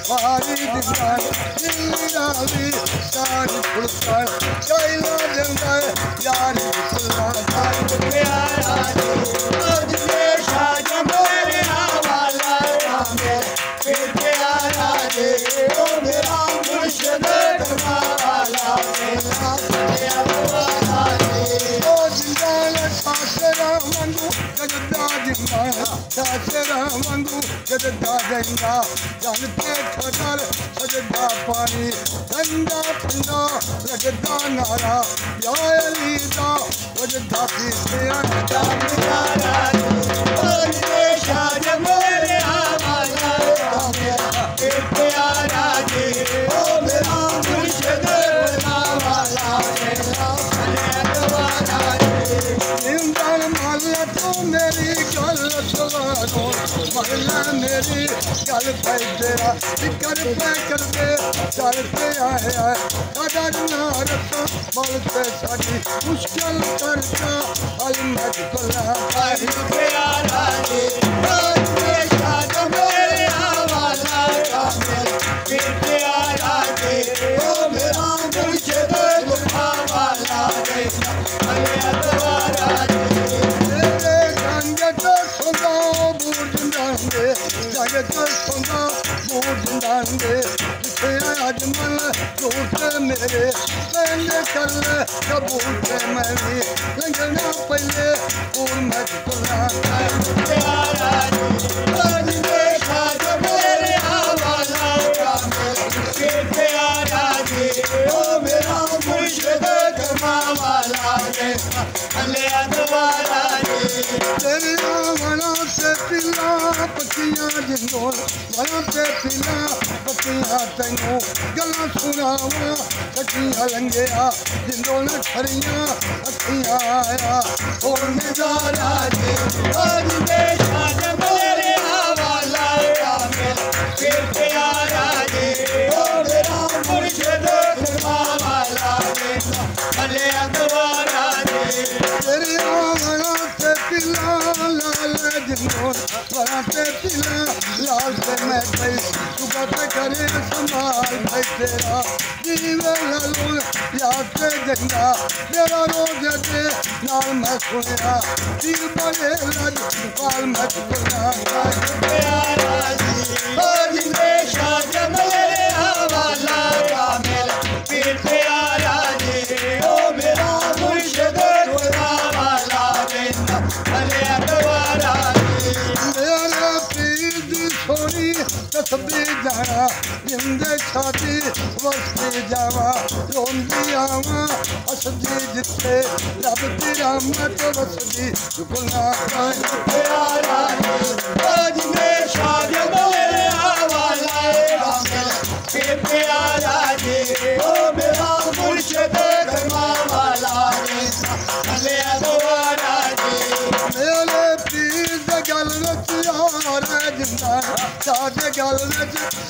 पारी दिंदा नीरावी सारी फुलकार कैला दिंदा यारी फुल्ला ताई प्यारा आज देशा जमरे हवाला रामे फिर प्यारा दे ओ मेरा मुर्शिद कमाला मेरा प्यारा दे ओ जिंदा सासरा मंगू गदा जिंदा सासरा मंगू गदा जिंदा जानते खतर सजदा पानी ठंडा ठंडा लगदा नारा या अलीदा वजदा पीछे अंडा प्यारा ओ देशा जमरे हवाला रामे प्यारा दे ओ मेरा मुर्शिद कमाला मेरा इंसान माला तो मेरी गल सुनो माला मेरी गल पे तेरा कर दे चल पे आया सादा ना रखा बोल पे साडी मुश्किल करता हल मत कोला भाई प्यारा दे देशा जमरे हवाला रामे प्यारा दे ओ मेरा मुर्शिद कमाला अजमल दोस्त मेरे मैंने कल कबूत मैंने लंघना पहले और मैं तुला प्यारा देशा जमरे हवाला रामे प्यारा दे ओ मेरा मुर्शिद कमाला अले अदवारा तेरे वना से पिला पतियां जिंदोल वना पे पिला पतियां तैनू गल्लां सुनावा सखियां लंघिया जिंदोल खरियां अखियां आया और नजारा दे आज देशा जमरे हवाला रामे प्यारा दे ओ मेरा मुर्शिद कमाला अले अदवारा तेरे वना पे पिला लाल जिंदोल वना पे पिला लाल से मैं कई सुबह पे करे संभाल भाई तेरा जीवे लालू याद से जिंदा मेरा रोज दे नाल मैं सुनिया दिल बड़े लज पाल मैं सुना प्यारा आज देशा जमरे हवाला रामे प्यारा दे ओ मेरा मुर्शिद कमाला अले अदवारा मेरा पीर दी सोनी तस्बीह जाना जिंदे छाती वस्ती जावा रोंदी आवा हसदी जिथे रब दी रहमत वसदी झुकना प्यारा आज देशा जमरे हवाला रामे प्यारा दे ओ मेरा मुर्शिद कमाला अले अदवारा मेरे पीर द गल यार जिंदा साडे गल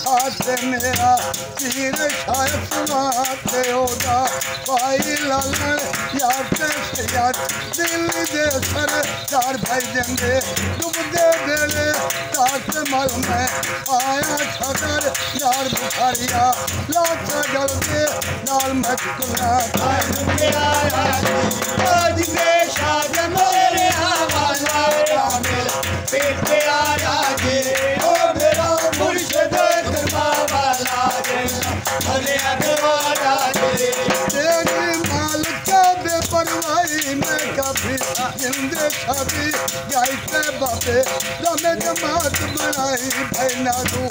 हाथ मेरा पीर शायद सुनाते ओदा भाई लालन यार ते यार दिल दे सर चार भाई देंगे डूबदे बेले ताक मल में आया छतर यार बुखारिया लाख गल के नाल मत कुला प्यारा आज देशा जमरे हवाला रामे प्यारा दे ओ मेरा मुर्शिद कमाला अले अदवारा तेरे मालिक बेपरवाही में कभी जिंदे छवि गाय पे बापे रमे जमात बनाई भाई नादू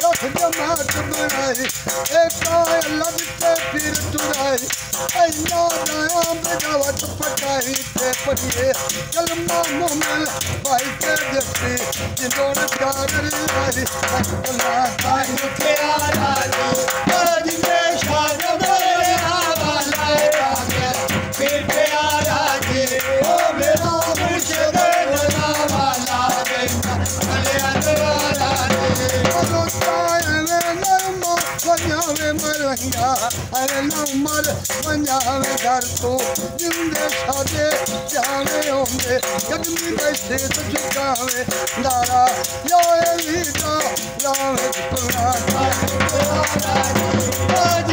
रख जमात बनाई एक लगते फिर तुराई ऐना नया बेगावत पटाई ते पढ़िए कलमा मोमिल भाई के जैसी जिंदोन कार लाई अकला भाई प्यारा आज देशा जमरे हवाला रामे प्यारा दे ओ मेरा मुर्शिद कमाला अले अदवारा जावे मरंगा अरे न मर बंजावे घर तो जिंदे सादे जावे होंगे जगमी बैठे तो झुकावे दारा योए लीटा लावे पुना आज